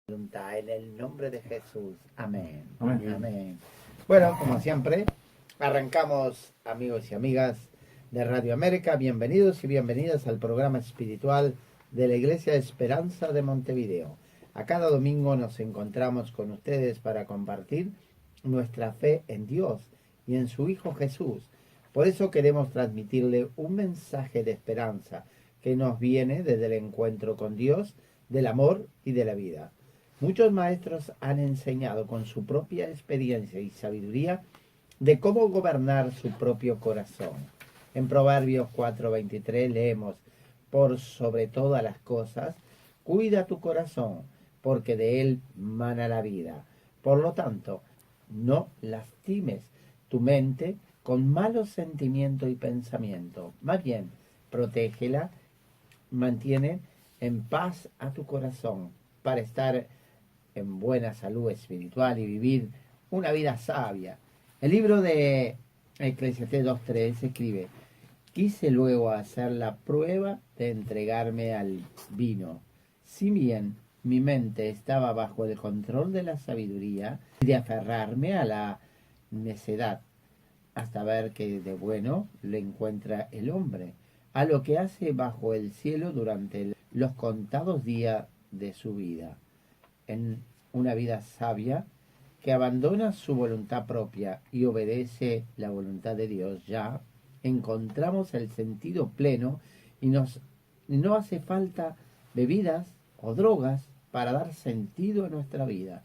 Voluntad en el nombre de Jesús. Amén. Amén. Amén. Bueno, como siempre, arrancamos, amigos y amigas de Radio América. Bienvenidos y bienvenidas al programa espiritual de la Iglesia Esperanza de Montevideo. A cada domingo nos encontramos con ustedes para compartir nuestra fe en Dios y en su Hijo Jesús. Por eso queremos transmitirle un mensaje de esperanza que nos viene desde el encuentro con Dios, del amor y de la vida. Muchos maestros han enseñado con su propia experiencia y sabiduría de cómo gobernar su propio corazón. En Proverbios 4:23 leemos: por sobre todas las cosas, cuida tu corazón, porque de él mana la vida. Por lo tanto, no lastimes tu mente con malos sentimientos y pensamientos. Más bien, protégela, mantiene en paz a tu corazón para estar en buena salud espiritual y vivir una vida sabia. El libro de Eclesiastés 2:3 escribe: quise luego hacer la prueba de entregarme al vino, si bien mi mente estaba bajo el control de la sabiduría, y de aferrarme a la necedad, hasta ver que de bueno le encuentra el hombre, a lo que hace bajo el cielo durante los contados días de su vida. En una vida sabia que abandona su voluntad propia y obedece la voluntad de Dios, ya encontramos el sentido pleno y no hace falta bebidas o drogas para dar sentido a nuestra vida.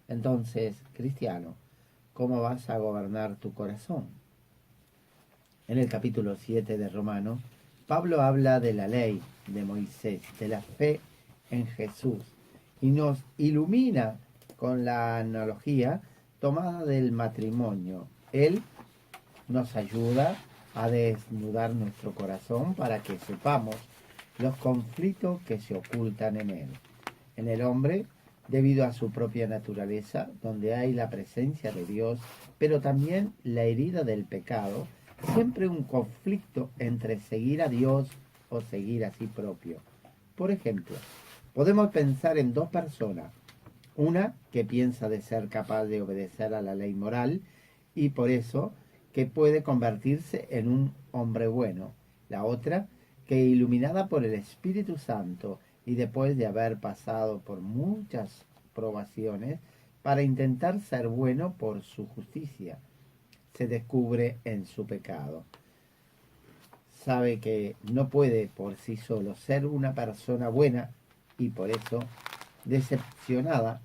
Entonces, cristiano, ¿cómo vas a gobernar tu corazón? En el capítulo 7 de Romanos, Pablo habla de la ley de Moisés, de la fe en Jesús, y nos ilumina con la analogía tomada del matrimonio. Él nos ayuda a desnudar nuestro corazón para que sepamos los conflictos que se ocultan en él. En el hombre, debido a su propia naturaleza, donde hay la presencia de Dios, pero también la herida del pecado, siempre un conflicto entre seguir a Dios o seguir a sí propio. Por ejemplo, podemos pensar en dos personas, una que piensa de ser capaz de obedecer a la ley moral y por eso que puede convertirse en un hombre bueno, la otra que, iluminada por el Espíritu Santo y después de haber pasado por muchas probaciones para intentar ser bueno por su justicia, se descubre en su pecado. Sabe que no puede por sí solo ser una persona buena y por eso, decepcionada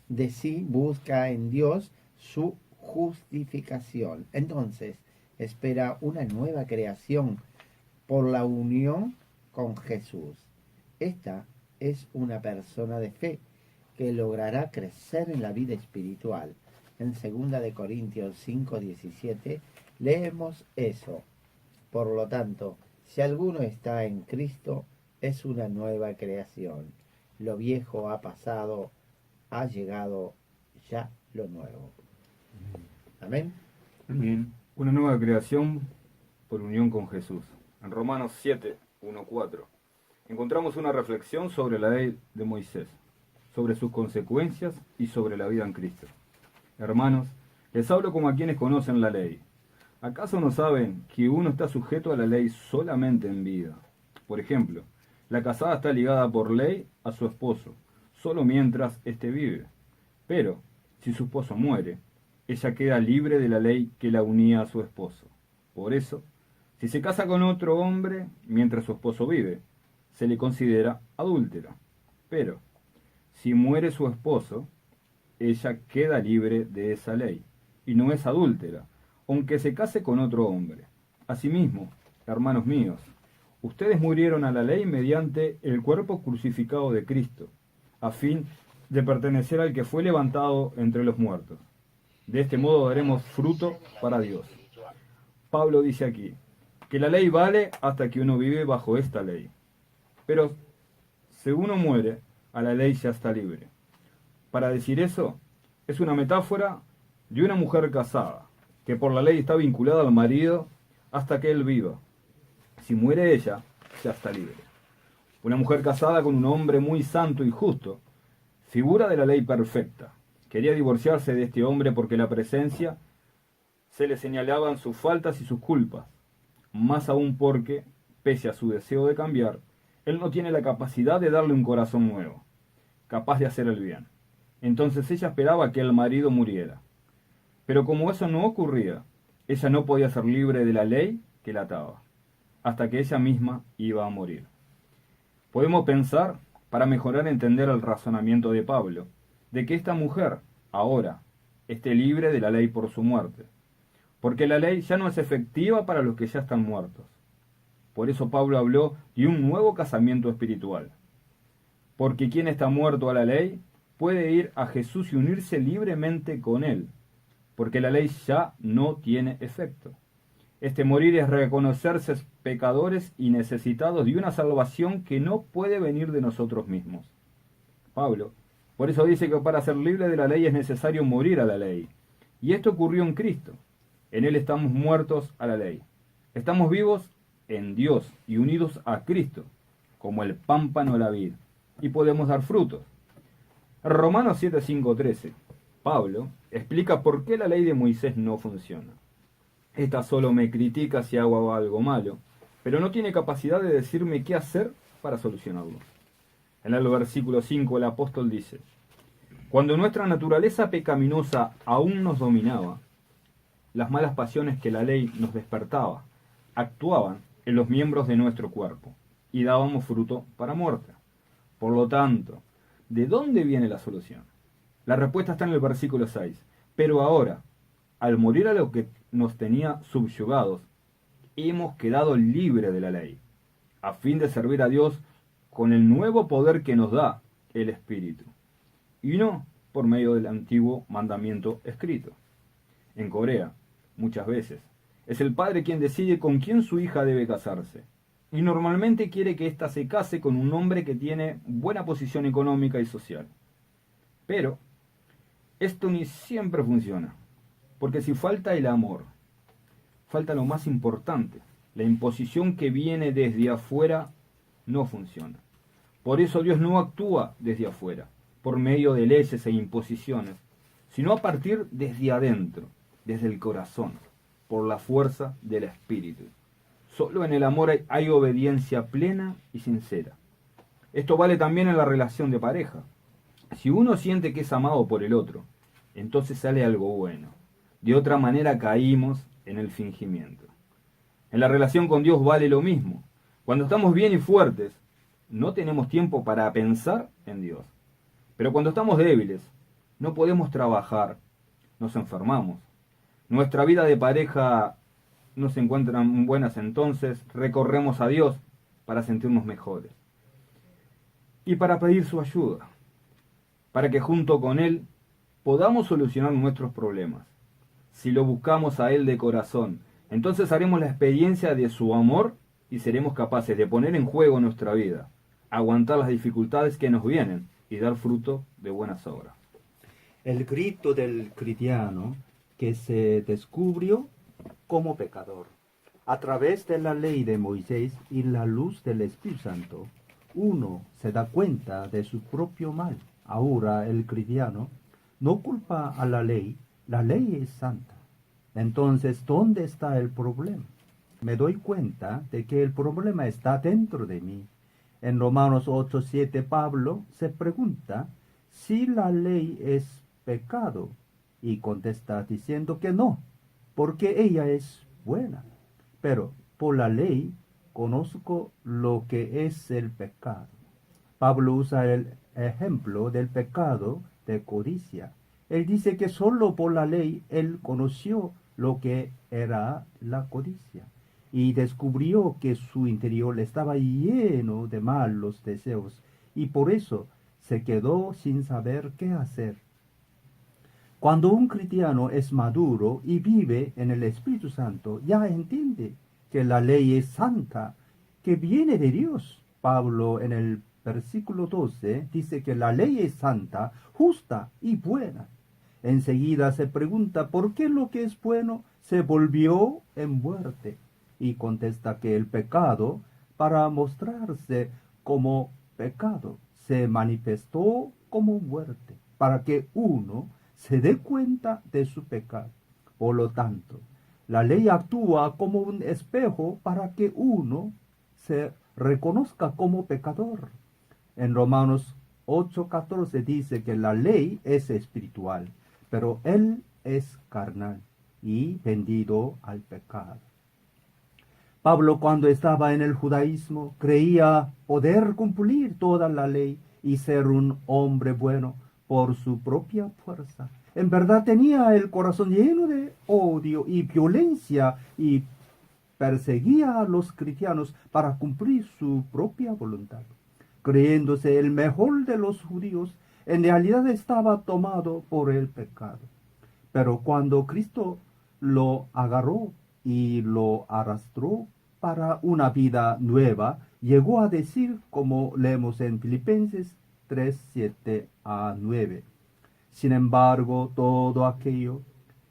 de sí, busca en Dios su justificación. Entonces, espera una nueva creación por la unión con Jesús. Esta es una persona de fe que logrará crecer en la vida espiritual. En 2 de Corintios 5:17 leemos eso. Por lo tanto, si alguno está en Cristo, es una nueva creación. Lo viejo ha pasado, ha llegado ya lo nuevo. Amén. Bien. Una nueva creación por unión con Jesús. En Romanos 7:1-4 encontramos una reflexión sobre la ley de Moisés, sobre sus consecuencias y sobre la vida en Cristo. Hermanos, les hablo como a quienes conocen la ley. ¿Acaso no saben que uno está sujeto a la ley solamente en vida? Por ejemplo, la casada está ligada por ley a su esposo, solo mientras éste vive. Pero, si su esposo muere, ella queda libre de la ley que la unía a su esposo. Por eso, si se casa con otro hombre mientras su esposo vive, se le considera adúltera. Pero, si muere su esposo, ella queda libre de esa ley, y no es adúltera, aunque se case con otro hombre. Asimismo, hermanos míos, ustedes murieron a la ley mediante el cuerpo crucificado de Cristo, a fin de pertenecer al que fue levantado entre los muertos. De este modo daremos fruto para Dios. Pablo dice aquí que la ley vale hasta que uno vive bajo esta ley. Pero si uno muere, a la ley ya está libre. Para decir eso, es una metáfora de una mujer casada, que por la ley está vinculada al marido hasta que él viva. Si muere ella, ya está libre. Una mujer casada con un hombre muy santo y justo figura de la ley perfecta. Quería divorciarse de este hombre porque la presencia se le señalaban sus faltas y sus culpas, más aún porque, pese a su deseo de cambiar, él no tiene la capacidad de darle un corazón nuevo, capaz de hacer el bien. Entonces ella esperaba que el marido muriera. Pero como eso no ocurría, ella no podía ser libre de la ley que la ataba, hasta que ella misma iba a morir. Podemos pensar, para mejorar entender el razonamiento de Pablo, de que esta mujer, ahora, esté libre de la ley por su muerte, porque la ley ya no es efectiva para los que ya están muertos. Por eso Pablo habló de un nuevo casamiento espiritual. Porque quien está muerto a la ley puede ir a Jesús y unirse libremente con él, porque la ley ya no tiene efecto. Este morir es reconocerse pecadores y necesitados de una salvación que no puede venir de nosotros mismos. Pablo, por eso dice que para ser libre de la ley es necesario morir a la ley. Y esto ocurrió en Cristo. En Él estamos muertos a la ley. Estamos vivos en Dios y unidos a Cristo, como el pámpano a la vid, y podemos dar frutos. Romanos 7, 5, 13. Pablo explica por qué la ley de Moisés no funciona. Esta solo me critica si hago algo malo, pero no tiene capacidad de decirme qué hacer para solucionarlo. En el versículo 5 el apóstol dice: cuando nuestra naturaleza pecaminosa aún nos dominaba, las malas pasiones que la ley nos despertaba actuaban en los miembros de nuestro cuerpo y dábamos fruto para muerte. Por lo tanto, ¿de dónde viene la solución? La respuesta está en el versículo 6. Pero ahora, al morir a lo que nos tenía subyugados, hemos quedado libres de la ley, a fin de servir a Dios con el nuevo poder que nos da el Espíritu, y no por medio del antiguo mandamiento escrito. En Corea, muchas veces, es el padre quien decide con quién su hija debe casarse, y normalmente quiere que ésta se case con un hombre que tiene buena posición económica y social. Pero esto ni siempre funciona, porque si falta el amor, falta lo más importante, la imposición que viene desde afuera no funciona. Por eso Dios no actúa desde afuera, por medio de leyes e imposiciones, sino a partir desde adentro, desde el corazón, por la fuerza del Espíritu. Solo en el amor hay obediencia plena y sincera. Esto vale también en la relación de pareja. Si uno siente que es amado por el otro, entonces sale algo bueno. De otra manera caímos en el fingimiento. En la relación con Dios vale lo mismo. Cuando estamos bien y fuertes, no tenemos tiempo para pensar en Dios. Pero cuando estamos débiles, no podemos trabajar, nos enfermamos. Nuestra vida de pareja no se encuentran buenas, entonces recorremos a Dios para sentirnos mejores. Y para pedir su ayuda, para que junto con Él podamos solucionar nuestros problemas. Si lo buscamos a Él de corazón, entonces haremos la experiencia de su amor y seremos capaces de poner en juego nuestra vida, aguantar las dificultades que nos vienen y dar fruto de buenas obras. El grito del cristiano que se descubrió como pecador. A través de la ley de Moisés y la luz del Espíritu Santo, uno se da cuenta de su propio mal. Ahora el cristiano no culpa a la ley es santa. Entonces, ¿dónde está el problema? Me doy cuenta de que el problema está dentro de mí. En Romanos 8:7 Pablo se pregunta si la ley es pecado y contesta diciendo que no, porque ella es buena. Pero por la ley conozco lo que es el pecado. Pablo usa el ejemplo del pecado de codicia. Él dice que solo por la ley él conoció lo que era la codicia y descubrió que su interior estaba lleno de malos deseos y por eso se quedó sin saber qué hacer. Cuando un cristiano es maduro y vive en el Espíritu Santo, ya entiende que la ley es santa, que viene de Dios. Pablo en el versículo 12 dice que la ley es santa, justa y buena. Enseguida se pregunta por qué lo que es bueno se volvió en muerte. Y contesta que el pecado, para mostrarse como pecado, se manifestó como muerte, para que uno se dé cuenta de su pecado. Por lo tanto, la ley actúa como un espejo para que uno se reconozca como pecador. En Romanos 8:14 dice que la ley es espiritual, pero él es carnal y vendido al pecado. Pablo, cuando estaba en el judaísmo, creía poder cumplir toda la ley y ser un hombre bueno por su propia fuerza. En verdad tenía el corazón lleno de odio y violencia y perseguía a los cristianos para cumplir su propia voluntad. Creyéndose el mejor de los judíos, en realidad estaba tomado por el pecado. Pero cuando Cristo lo agarró y lo arrastró para una vida nueva, llegó a decir, como leemos en Filipenses 3:7-9, sin embargo, todo aquello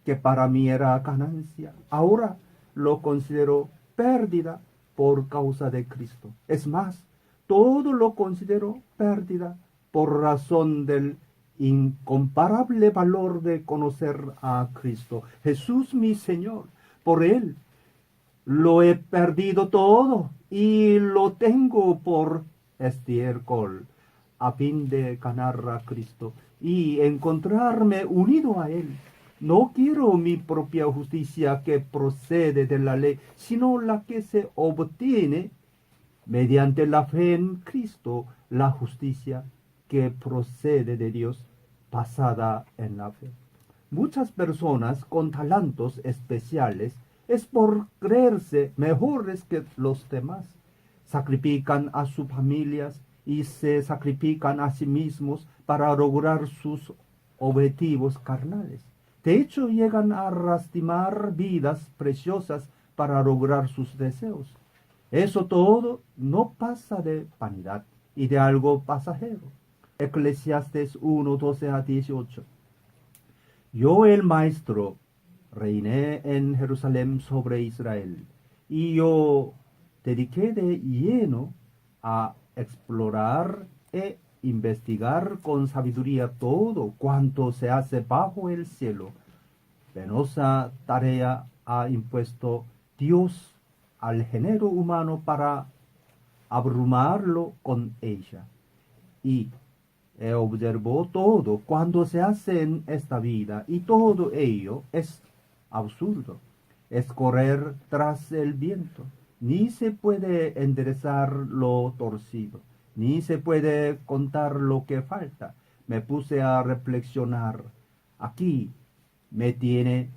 que para mí era ganancia, ahora lo considero pérdida por causa de Cristo. Es más, todo lo considero pérdida por razón del incomparable valor de conocer a Cristo, Jesús mi Señor. Por Él lo he perdido todo y lo tengo por estiércol, a fin de ganar a Cristo y encontrarme unido a Él. No quiero mi propia justicia que procede de la ley, sino la que se obtiene mediante la fe en Cristo, la justicia que procede de Dios, basada en la fe. Muchas personas con talentos especiales es por creerse mejores que los demás. Sacrifican a sus familias y se sacrifican a sí mismos para lograr sus objetivos carnales. De hecho, llegan a lastimar vidas preciosas para lograr sus deseos. Eso todo no pasa de vanidad y de algo pasajero. Eclesiastes 1:12-18. Yo, el maestro, reiné en Jerusalén sobre Israel, y yo dediqué de lleno a explorar e investigar con sabiduría todo cuanto se hace bajo el cielo. Penosa tarea ha impuesto Dios al género humano para abrumarlo con ella. Y observó todo cuando se hace en esta vida, y todo ello es absurdo. Es correr tras el viento. Ni se puede enderezar lo torcido, ni se puede contar lo que falta. Me puse a reflexionar. Aquí me tiene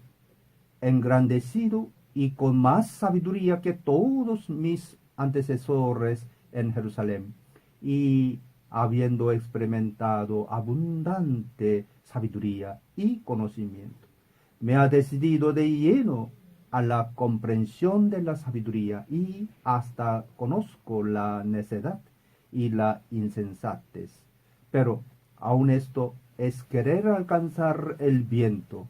engrandecido y con más sabiduría que todos mis antecesores en Jerusalén, y habiendo experimentado abundante sabiduría y conocimiento, me ha decidido de lleno a la comprensión de la sabiduría, y hasta conozco la necedad y la insensatez. Pero aun esto es querer alcanzar el viento.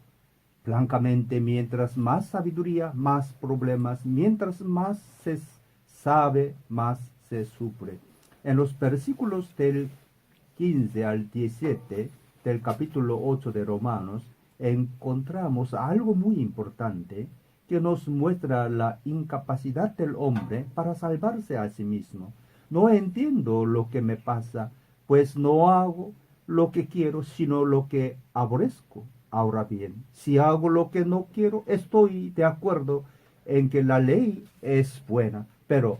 Francamente, mientras más sabiduría, más problemas; mientras más se sabe, más se sufre. En los versículos del 15 al 17 del capítulo 8 de Romanos, encontramos algo muy importante que nos muestra la incapacidad del hombre para salvarse a sí mismo. No entiendo lo que me pasa, pues no hago lo que quiero, sino lo que aborrezco. Ahora bien, si hago lo que no quiero, estoy de acuerdo en que la ley es buena, pero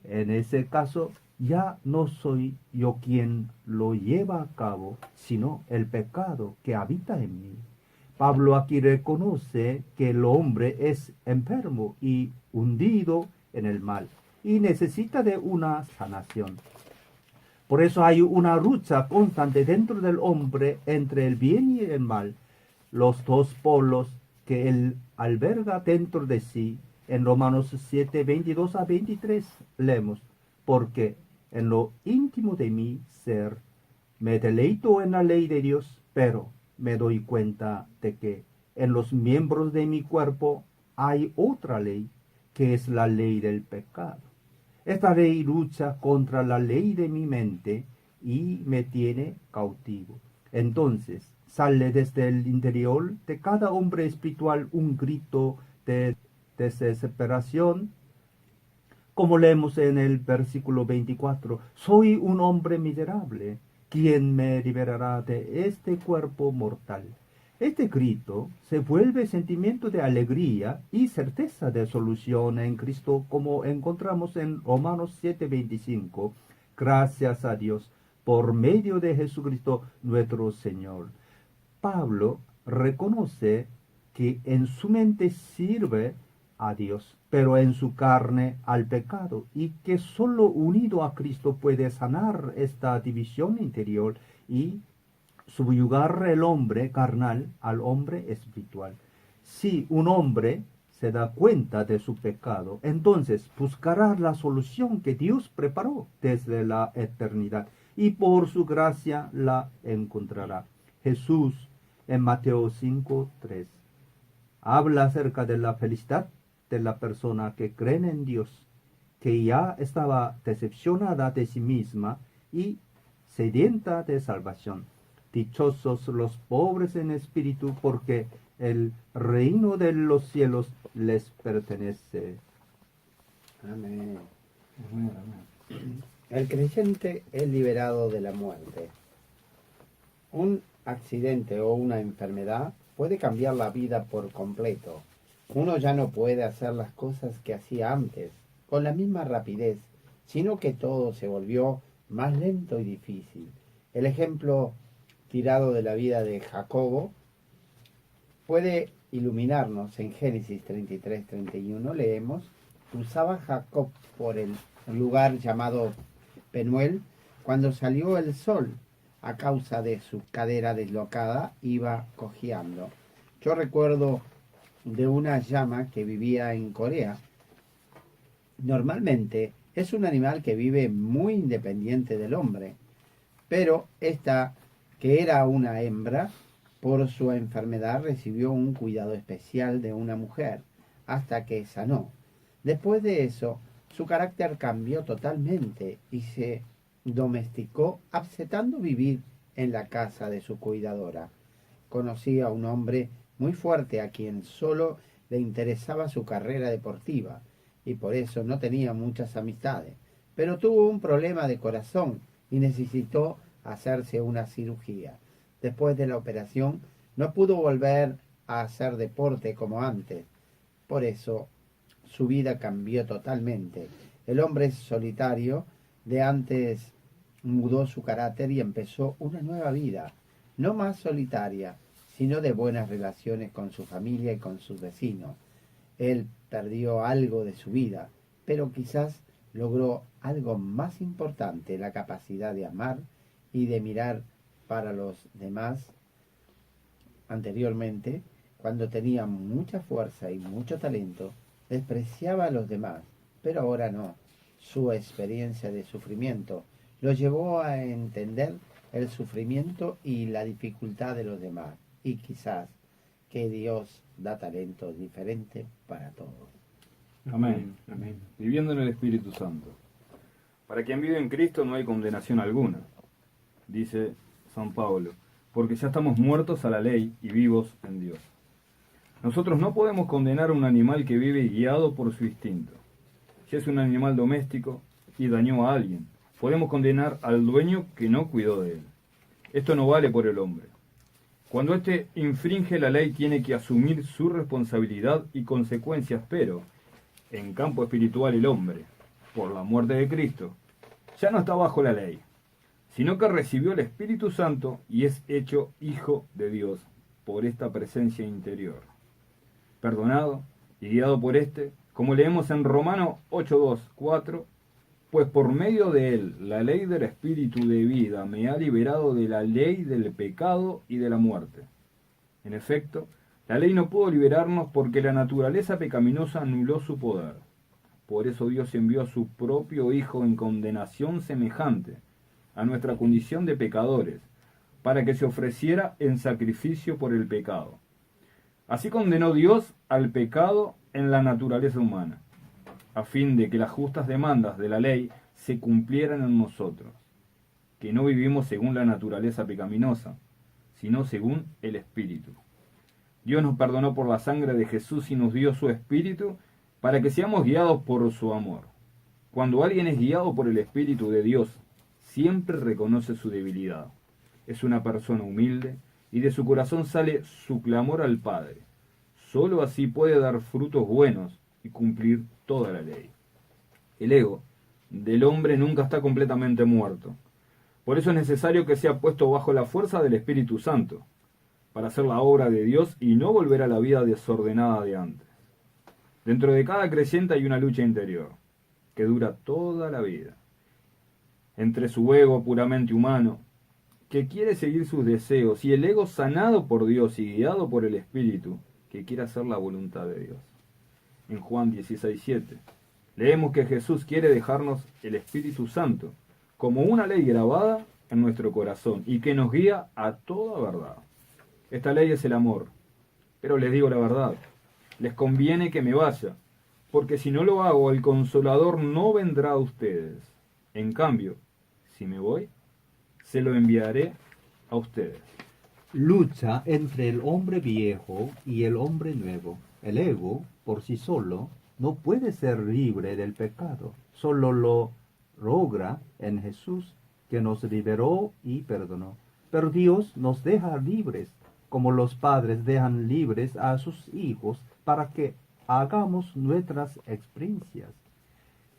en ese caso ya no soy yo quien lo lleva a cabo, sino el pecado que habita en mí. Pablo aquí reconoce que el hombre es enfermo y hundido en el mal, y necesita de una sanación. Por eso hay una lucha constante dentro del hombre entre el bien y el mal, los dos polos que él alberga dentro de sí. En Romanos 7:22-23 leemos: porque en lo íntimo de mi ser me deleito en la ley de Dios, pero me doy cuenta de que en los miembros de mi cuerpo hay otra ley, que es la ley del pecado. Esta ley lucha contra la ley de mi mente y me tiene cautivo. Entonces sale desde el interior de cada hombre espiritual un grito de desesperación, como leemos en el versículo 24, soy un hombre miserable, ¿quién me liberará de este cuerpo mortal? Este grito se vuelve sentimiento de alegría y certeza de solución en Cristo, como encontramos en Romanos 7:25. Gracias a Dios por medio de Jesucristo nuestro Señor. Pablo reconoce que en su mente sirve a Dios, pero en su carne al pecado, y que sólo unido a Cristo puede sanar esta división interior y subyugar el hombre carnal al hombre espiritual. Si un hombre se da cuenta de su pecado, entonces buscará la solución que Dios preparó desde la eternidad y por su gracia la encontrará. Jesús en Mateo 5:3 habla acerca de la felicidad de la persona que cree en Dios, que ya estaba decepcionada de sí misma y sedienta de salvación. Dichosos los pobres en espíritu, porque el reino de los cielos les pertenece. Amén. El creyente es liberado de la muerte. Un accidente o una enfermedad puede cambiar la vida por completo. Uno ya no puede hacer las cosas que hacía antes con la misma rapidez, sino que todo se volvió más lento y difícil. El ejemplo tirado de la vida de Jacobo puede iluminarnos. En Génesis 33:31 leemos: cruzaba Jacob por el lugar llamado Penuel cuando salió el sol. A causa de su cadera deslocada iba cojeando. Yo recuerdo de una llama que vivía en Corea. Normalmente es un animal que vive muy independiente del hombre, pero esta, que era una hembra, por su enfermedad recibió un cuidado especial de una mujer hasta que sanó. Después de eso, su carácter cambió totalmente y se domesticó, aceptando vivir en la casa de su cuidadora. Conocí a un hombre muy fuerte a quien solo le interesaba su carrera deportiva y por eso no tenía muchas amistades, pero tuvo un problema de corazón y necesitó hacerse una cirugía. Después de la operación no pudo volver a hacer deporte como antes. Por eso su vida cambió totalmente. El hombre solitario de antes mudó su carácter y empezó una nueva vida, no más solitaria, sino de buenas relaciones con su familia y con sus vecinos. Él perdió algo de su vida, pero quizás logró algo más importante, la capacidad de amar y de mirar para los demás. Anteriormente, cuando tenía mucha fuerza y mucho talento, despreciaba a los demás, pero ahora no. Su experiencia de sufrimiento lo llevó a entender el sufrimiento y la dificultad de los demás, y quizás que Dios da talentos diferentes para todos. Amén. Amén. Viviendo en el Espíritu Santo. Para quien vive en Cristo no hay condenación alguna, dice San Pablo, porque ya estamos muertos a la ley y vivos en Dios. Nosotros no podemos condenar a un animal que vive guiado por su instinto. Si es un animal doméstico y dañó a alguien, podemos condenar al dueño que no cuidó de él. Esto no vale por el hombre. Cuando éste infringe la ley tiene que asumir su responsabilidad y consecuencias, pero en campo espiritual el hombre, por la muerte de Cristo, ya no está bajo la ley, sino que recibió el Espíritu Santo y es hecho hijo de Dios por esta presencia interior. Perdonado y guiado por este, como leemos en Romanos 8:2-4, pues por medio de él la ley del Espíritu de vida me ha liberado de la ley del pecado y de la muerte. En efecto, la ley no pudo liberarnos porque la naturaleza pecaminosa anuló su poder. Por eso Dios envió a su propio Hijo en condenación semejante a nuestra condición de pecadores, para que se ofreciera en sacrificio por el pecado. Así condenó Dios al pecado en la naturaleza humana, a fin de que las justas demandas de la ley se cumplieran en nosotros. que no vivimos según la naturaleza pecaminosa, sino según el Espíritu. Dios nos perdonó por la sangre de Jesús y nos dio su Espíritu para que seamos guiados por su amor. Cuando alguien es guiado por el Espíritu de Dios, siempre reconoce su debilidad. Es una persona humilde y de su corazón sale su clamor al Padre. Solo así puede dar frutos buenos y cumplir toda la ley. El ego del hombre nunca está completamente muerto. Por eso es necesario que sea puesto bajo la fuerza del Espíritu Santo, para hacer la obra de Dios y no volver a la vida desordenada de antes. Dentro de cada creyente hay una lucha interior, que dura toda la vida, entre su ego puramente humano, que quiere seguir sus deseos, y el ego sanado por Dios y guiado por el Espíritu, que quiere hacer la voluntad de Dios. En Juan 16:7, leemos que Jesús quiere dejarnos el Espíritu Santo como una ley grabada en nuestro corazón y que nos guía a toda verdad. Esta ley es el amor, pero les digo la verdad, les conviene que me vaya, porque si no lo hago, el Consolador no vendrá a ustedes. En cambio, si me voy, se lo enviaré a ustedes. Lucha entre el hombre viejo y el hombre nuevo. El ego, por sí solo, no puede ser libre del pecado. Solo lo logra en Jesús, que nos liberó y perdonó. Pero Dios nos deja libres, como los padres dejan libres a sus hijos para que hagamos nuestras experiencias.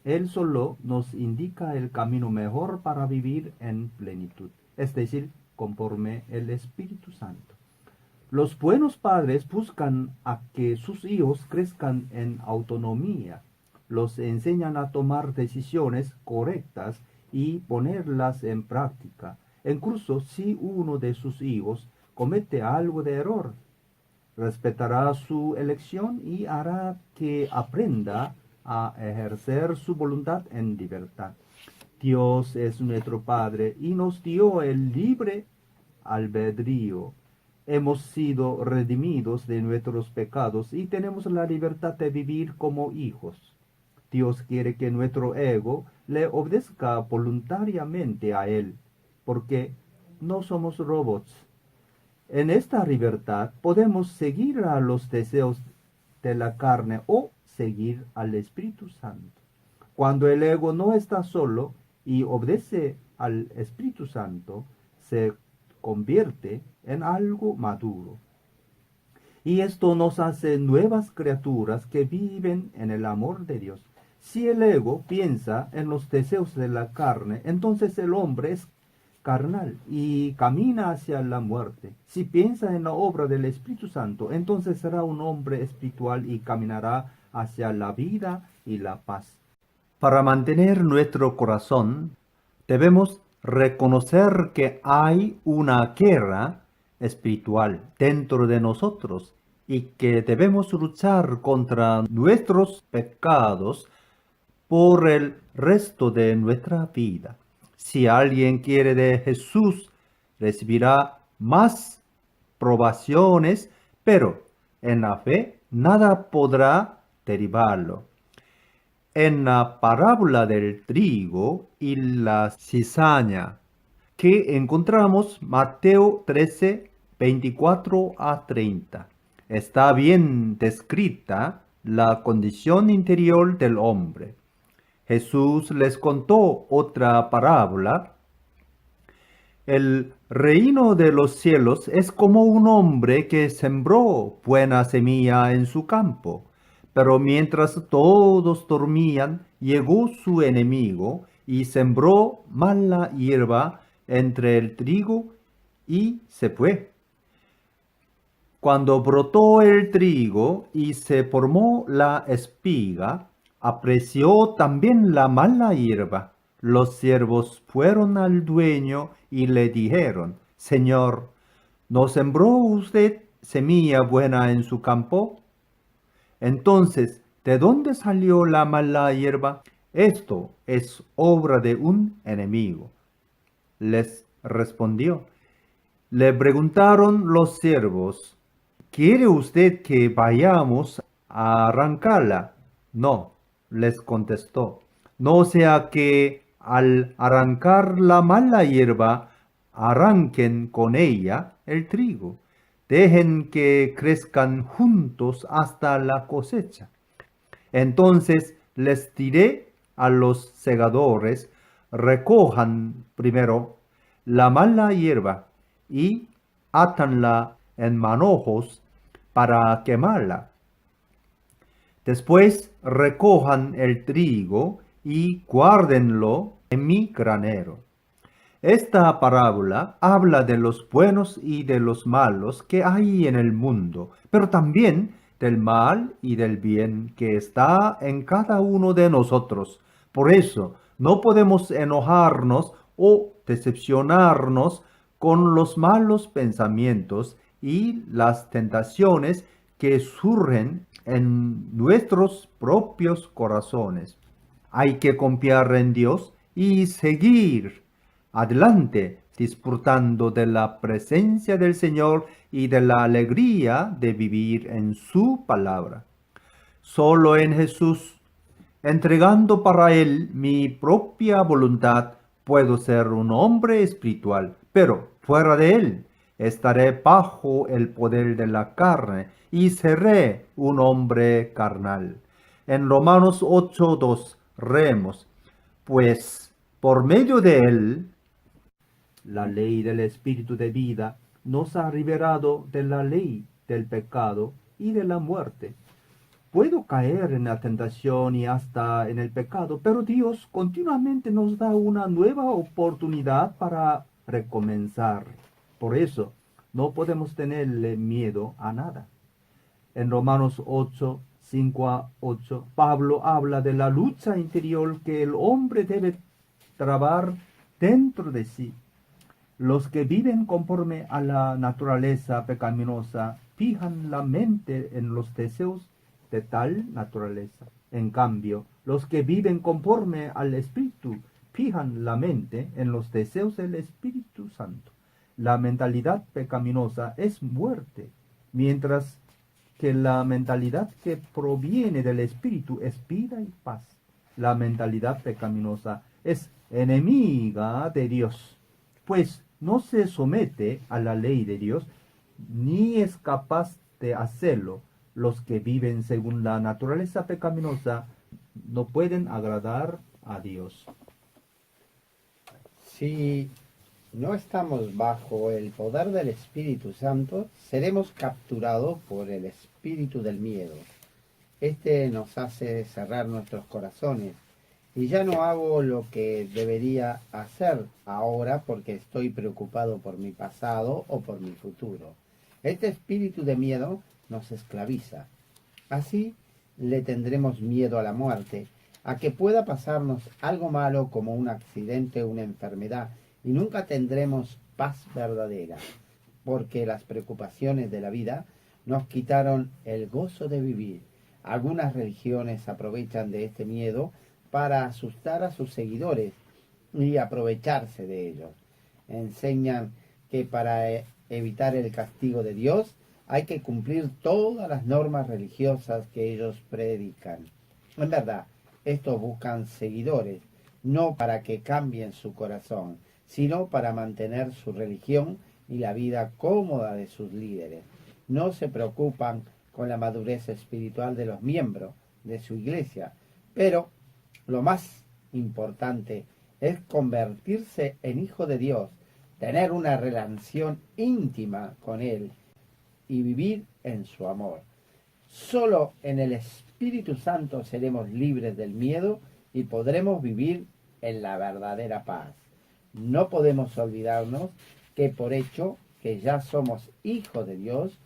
Él solo nos indica el camino mejor para vivir en plenitud, es decir, conforme el Espíritu Santo. Los buenos padres buscan a que sus hijos crezcan en autonomía, los enseñan a tomar decisiones correctas y ponerlas en práctica. Incluso si uno de sus hijos comete algo de error, respetará su elección y hará que aprenda a ejercer su voluntad en libertad. Dios es nuestro Padre y nos dio el libre albedrío. Hemos sido redimidos de nuestros pecados y tenemos la libertad de vivir como hijos. Dios quiere que nuestro ego le obedezca voluntariamente a Él, porque no somos robots. En esta libertad podemos seguir a los deseos de la carne o seguir al Espíritu Santo. Cuando el ego no está solo y obedece al Espíritu Santo, se convierte en algo maduro. Y esto nos hace nuevas criaturas que viven en el amor de Dios. Si el ego piensa en los deseos de la carne, entonces el hombre es carnal y camina hacia la muerte. Si piensa en la obra del Espíritu Santo, entonces será un hombre espiritual y caminará hacia la vida y la paz. Para mantener nuestro corazón, debemos reconocer que hay una guerra espiritual dentro de nosotros y que debemos luchar contra nuestros pecados por el resto de nuestra vida. Si alguien quiere de Jesús, recibirá más probaciones, pero en la fe nada podrá derribarlo. En la parábola del trigo y la cizaña, que encontramos Mateo 13, 24 a 30, está bien descrita la condición interior del hombre. Jesús les contó otra parábola. El reino de los cielos es como un hombre que sembró buena semilla en su campo. Pero mientras todos dormían, llegó su enemigo y sembró mala hierba entre el trigo y se fue. Cuando brotó el trigo y se formó la espiga, apareció también la mala hierba. Los siervos fueron al dueño y le dijeron: Señor, ¿no sembró usted semilla buena en su campo? Entonces, ¿de dónde salió la mala hierba? Esto es obra de un enemigo. Les respondió. Le preguntaron los siervos: ¿quiere usted que vayamos a arrancarla? No, les contestó. No sea que al arrancar la mala hierba, arranquen con ella el trigo. Dejen que crezcan juntos hasta la cosecha. Entonces les diré a los segadores, recojan primero la mala hierba y átanla en manojos para quemarla. Después recojan el trigo y guárdenlo en mi granero. Esta parábola habla de los buenos y de los malos que hay en el mundo, pero también del mal y del bien que está en cada uno de nosotros. Por eso, no podemos enojarnos o decepcionarnos con los malos pensamientos y las tentaciones que surgen en nuestros propios corazones. Hay que confiar en Dios y seguir adelante, disfrutando de la presencia del Señor y de la alegría de vivir en su palabra. Solo en Jesús, entregando para Él mi propia voluntad, puedo ser un hombre espiritual, pero fuera de Él estaré bajo el poder de la carne y seré un hombre carnal. En Romanos 8:2 leemos, pues por medio de Él, la ley del Espíritu de vida nos ha liberado de la ley del pecado y de la muerte. Puedo caer en la tentación y hasta en el pecado, pero Dios continuamente nos da una nueva oportunidad para recomenzar. Por eso, no podemos tenerle miedo a nada. En Romanos 8:5-8, Pablo habla de la lucha interior que el hombre debe trabar dentro de sí. Los que viven conforme a la naturaleza pecaminosa fijan la mente en los deseos de tal naturaleza. En cambio, los que viven conforme al Espíritu fijan la mente en los deseos del Espíritu Santo. La mentalidad pecaminosa es muerte, mientras que la mentalidad que proviene del Espíritu es vida y paz. La mentalidad pecaminosa es enemiga de Dios, pues no se somete a la ley de Dios, ni es capaz de hacerlo. Los que viven según la naturaleza pecaminosa no pueden agradar a Dios. Si no estamos bajo el poder del Espíritu Santo, seremos capturados por el espíritu del miedo. Este nos hace cerrar nuestros corazones y ya no hago lo que debería hacer ahora porque estoy preocupado por mi pasado o por mi futuro. Este espíritu de miedo nos esclaviza. Así le tendremos miedo a la muerte, a que pueda pasarnos algo malo como un accidente o una enfermedad, y nunca tendremos paz verdadera, porque las preocupaciones de la vida nos quitaron el gozo de vivir. Algunas religiones aprovechan de este miedo para asustar a sus seguidores y aprovecharse de ellos. Enseñan que para evitar el castigo de Dios hay que cumplir todas las normas religiosas que ellos predican. En verdad, estos buscan seguidores, no para que cambien su corazón, sino para mantener su religión y la vida cómoda de sus líderes. No se preocupan con la madurez espiritual de los miembros de su iglesia, pero lo más importante es convertirse en hijo de Dios, tener una relación íntima con Él y vivir en su amor. Solo en el Espíritu Santo seremos libres del miedo y podremos vivir en la verdadera paz. No podemos olvidarnos que por hecho que ya somos hijos de Dios,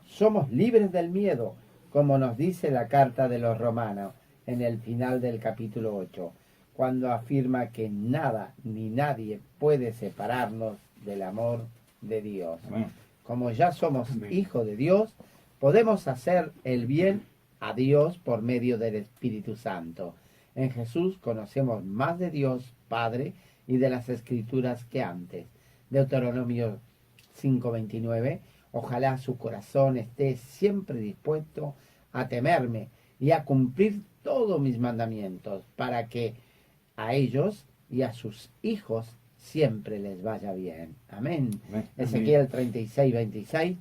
somos libres del miedo, como nos dice la carta de los Romanos en el final del capítulo 8, cuando afirma que nada ni nadie puede separarnos del amor de Dios. Amén. Como ya somos Amén. hijos de Dios, podemos hacer el bien a Dios por medio del Espíritu Santo. En Jesús conocemos más de Dios Padre y de las Escrituras que antes. Deuteronomio 5:29. Ojalá su corazón esté siempre dispuesto a temerme y a cumplir todos mis mandamientos, para que a ellos y a sus hijos siempre les vaya bien. Amén. Amén. Ezequiel 36, 26.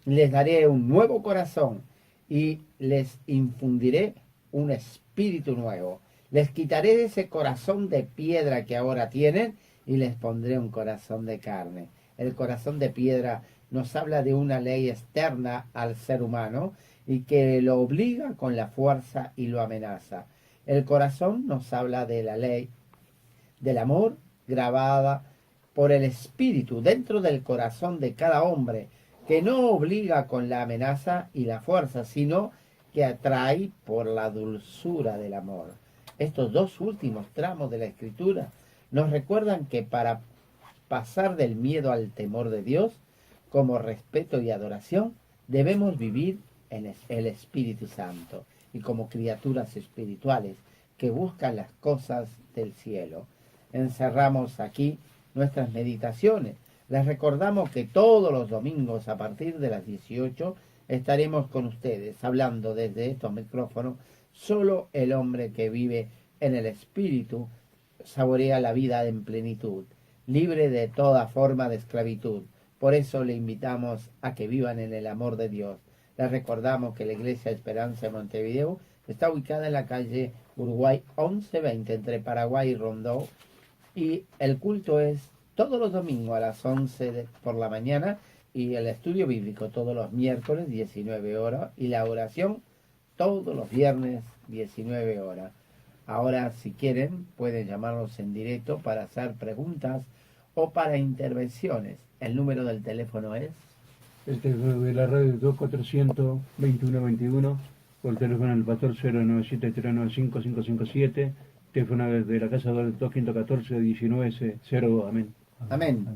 Les daré un nuevo corazón y les infundiré un espíritu nuevo. Les quitaré de ese corazón de piedra que ahora tienen y les pondré un corazón de carne. El corazón de piedra nos habla de una ley externa al ser humano y que lo obliga con la fuerza y lo amenaza. El corazón nos habla de la ley del amor grabada por el espíritu dentro del corazón de cada hombre, que no obliga con la amenaza y la fuerza, sino que atrae por la dulzura del amor. Estos dos últimos tramos de la Escritura nos recuerdan que para pasar del miedo al temor de Dios, como respeto y adoración, debemos vivir en el Espíritu Santo y como criaturas espirituales que buscan las cosas del cielo. Encerramos aquí nuestras meditaciones. Les recordamos que todos los domingos a partir de las 18 estaremos con ustedes hablando desde estos micrófonos. Solo el hombre que vive en el Espíritu saborea la vida en plenitud, libre de toda forma de esclavitud. Por eso le invitamos a que vivan en el amor de Dios. Les recordamos que la Iglesia Esperanza de Montevideo está ubicada en la calle Uruguay 1120 entre Paraguay y Rondó, y el culto es todos los domingos a las 11 por la mañana y el estudio bíblico todos los miércoles 19 horas y la oración todos los viernes 19 horas. Ahora, si quieren, pueden llamarnos en directo para hacer preguntas o para intervenciones. El número del teléfono es... El teléfono de la radio es 2400-2121, por el teléfono del pastor 097-395-557, teléfono de la casa del 214-1902, amén. Amén.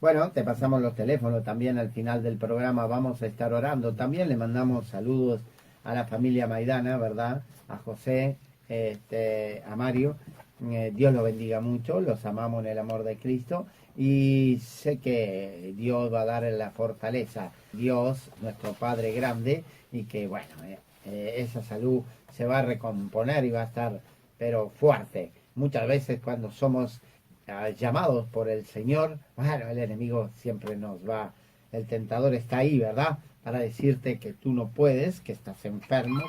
Bueno, te pasamos los teléfonos también al final del programa, vamos a estar orando. También le mandamos saludos a la familia Maidana, ¿verdad? A José, a Mario. Dios los bendiga mucho, los amamos en el amor de Cristo y sé que Dios va a dar la fortaleza. Dios, nuestro Padre grande, y que bueno, esa salud se va a recomponer y va a estar, pero fuerte. Muchas veces cuando somos llamados por el Señor, bueno, el enemigo siempre nos va, el tentador está ahí, ¿verdad? Para decirte que tú no puedes, que estás enfermo,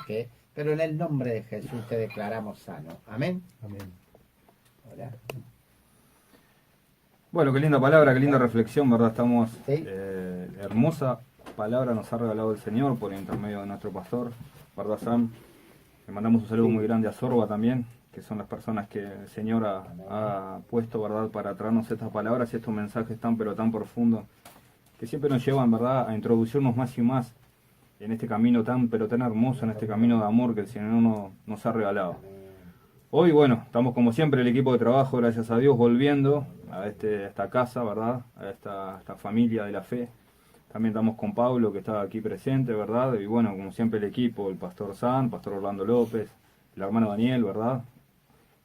pero en el nombre de Jesús te declaramos sano. Amén. Amén. Hola. Bueno, qué linda palabra, qué linda reflexión, ¿verdad? Estamos, Sí. Hermosa palabra nos ha regalado el Señor por intermedio de nuestro pastor, ¿verdad, Sam? Le mandamos un saludo muy grande a Sorba también, que son las personas que el Señor ha puesto, ¿verdad?, para traernos estas palabras y estos mensajes tan pero tan profundos, que siempre nos llevan, ¿verdad?, a introducirnos más y más en este camino tan pero tan hermoso, en este camino de amor que el Señor nos ha regalado. Hoy, bueno, estamos como siempre el equipo de trabajo, gracias a Dios, volviendo a esta casa, ¿verdad?, a esta familia de la fe. También estamos con Pablo, que está aquí presente, ¿verdad? Y bueno, como siempre el equipo, el pastor San, pastor Orlando López, el hermano Daniel, ¿verdad?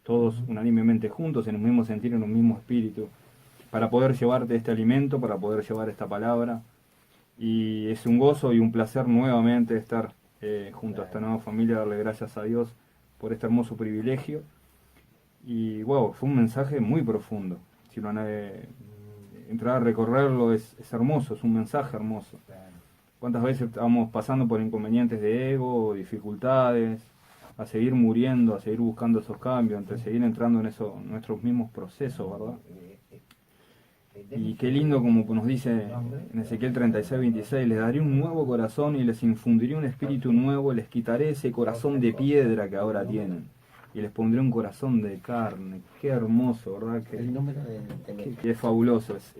Todos unánimemente juntos, en un mismo sentir, en un mismo espíritu, para poder llevarte este alimento, para poder llevar esta palabra. Y es un gozo y un placer nuevamente estar junto a esta nueva familia, darle gracias a Dios por este hermoso privilegio. Y wow, fue un mensaje muy profundo. Si lo entrar a recorrerlo es hermoso, es un mensaje hermoso. ¿Cuántas veces estamos pasando por inconvenientes de ego, dificultades, a seguir muriendo, a seguir buscando esos cambios, a seguir entrando en nuestros mismos procesos, ¿verdad? Y qué lindo, como nos dice en Ezequiel 36:26, les daré un nuevo corazón y les infundiré un espíritu nuevo, les quitaré ese corazón de piedra que ahora tienen y les pondré un corazón de carne. Qué hermoso, ¿verdad? El número de teléfono. Que es fabuloso, es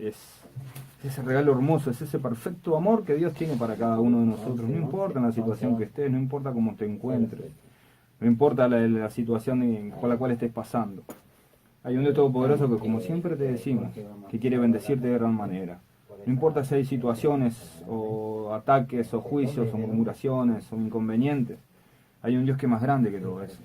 ese regalo hermoso, es ese perfecto amor que Dios tiene para cada uno de nosotros. No importa en la situación que estés, no importa cómo te encuentres, no importa la situación por la cual estés pasando. Hay un Dios todopoderoso que, como siempre te decimos, que quiere bendecirte de gran manera. No importa si hay situaciones o ataques o juicios o murmuraciones o inconvenientes, hay un Dios que es más grande que todo eso.